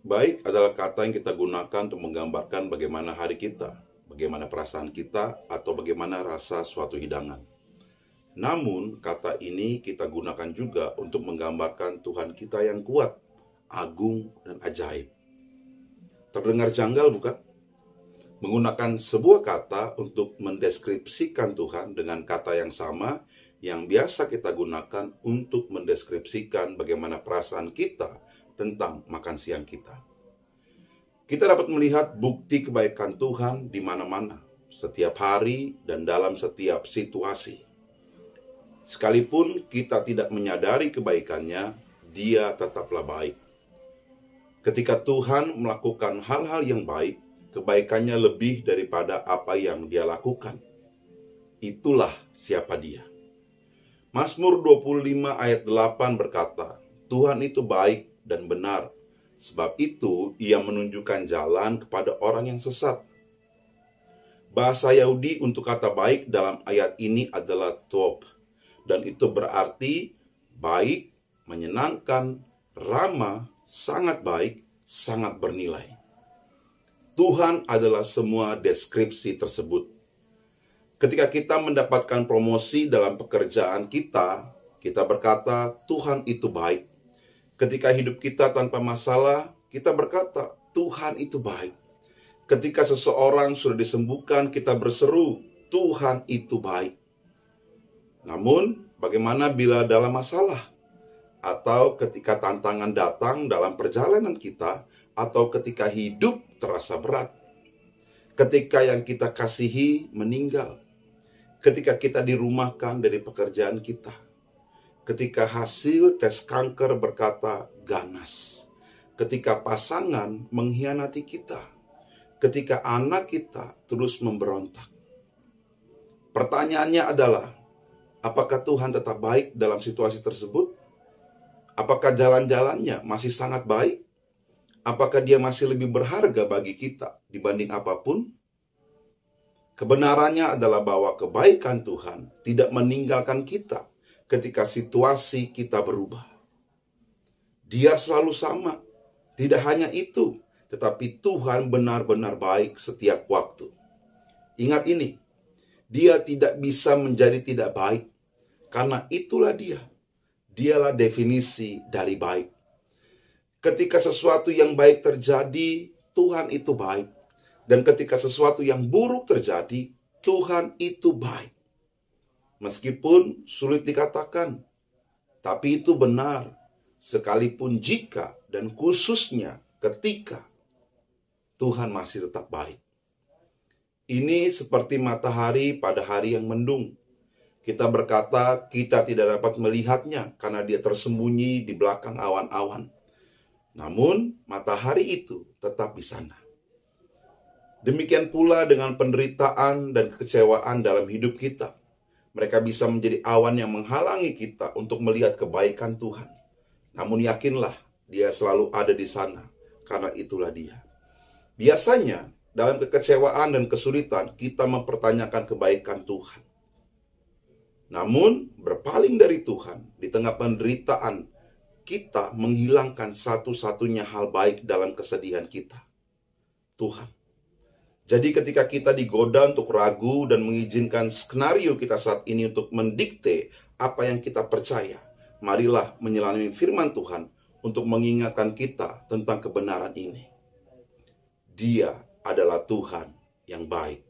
Baik adalah kata yang kita gunakan untuk menggambarkan bagaimana hari kita, bagaimana perasaan kita, atau bagaimana rasa suatu hidangan. Namun, kata ini kita gunakan juga untuk menggambarkan Tuhan kita yang kuat, agung, dan ajaib. Terdengar janggal, bukan? Menggunakan sebuah kata untuk mendeskripsikan Tuhan dengan kata yang sama yang biasa kita gunakan untuk mendeskripsikan bagaimana perasaan kita tentang makan siang kita. Kita dapat melihat bukti kebaikan Tuhan di mana-mana, setiap hari dan dalam setiap situasi. Sekalipun kita tidak menyadari kebaikannya, Dia tetaplah baik. Ketika Tuhan melakukan hal-hal yang baik, kebaikannya lebih daripada apa yang Dia lakukan. Itulah siapa Dia. Mazmur 25 ayat 8 berkata, Tuhan itu baik dan benar, sebab itu Ia menunjukkan jalan kepada orang yang sesat. Bahasa Yahudi untuk kata baik dalam ayat ini adalah tov, dan itu berarti baik, menyenangkan, ramah, sangat baik, sangat bernilai. Tuhan adalah semua deskripsi tersebut. Ketika kita mendapatkan promosi dalam pekerjaan kita berkata, Tuhan itu baik. Ketika hidup kita tanpa masalah, kita berkata, Tuhan itu baik. Ketika seseorang sudah disembuhkan, kita berseru, Tuhan itu baik. Namun, bagaimana bila dalam masalah? Atau ketika tantangan datang dalam perjalanan kita, atau ketika hidup terasa berat? Ketika yang kita kasihi meninggal? Ketika kita dirumahkan dari pekerjaan kita? Ketika hasil tes kanker berkata ganas, ketika pasangan mengkhianati kita, ketika anak kita terus memberontak. Pertanyaannya adalah, apakah Tuhan tetap baik dalam situasi tersebut? Apakah jalan-jalannya masih sangat baik? Apakah Dia masih lebih berharga bagi kita dibanding apapun? Kebenarannya adalah bahwa kebaikan Tuhan tidak meninggalkan kita ketika situasi kita berubah. Dia selalu sama. Tidak hanya itu, tetapi Tuhan benar-benar baik setiap waktu. Ingat ini, Dia tidak bisa menjadi tidak baik, karena itulah Dia. Dialah definisi dari baik. Ketika sesuatu yang baik terjadi, Tuhan itu baik. Dan ketika sesuatu yang buruk terjadi, Tuhan itu baik. Meskipun sulit dikatakan, tapi itu benar, sekalipun jika dan khususnya ketika Tuhan masih tetap baik. Ini seperti matahari pada hari yang mendung. Kita berkata kita tidak dapat melihatnya karena dia tersembunyi di belakang awan-awan. Namun matahari itu tetap di sana. Demikian pula dengan penderitaan dan kekecewaan dalam hidup kita. Mereka bisa menjadi awan yang menghalangi kita untuk melihat kebaikan Tuhan. Namun yakinlah, Dia selalu ada di sana, karena itulah Dia. Biasanya, dalam kekecewaan dan kesulitan, kita mempertanyakan kebaikan Tuhan. Namun, berpaling dari Tuhan, di tengah penderitaan, kita menghilangkan satu-satunya hal baik dalam kesedihan kita, Tuhan. Jadi ketika kita digoda untuk ragu dan mengizinkan skenario kita saat ini untuk mendikte apa yang kita percaya, marilah menyelami firman Tuhan untuk mengingatkan kita tentang kebenaran ini. Dia adalah Tuhan yang baik.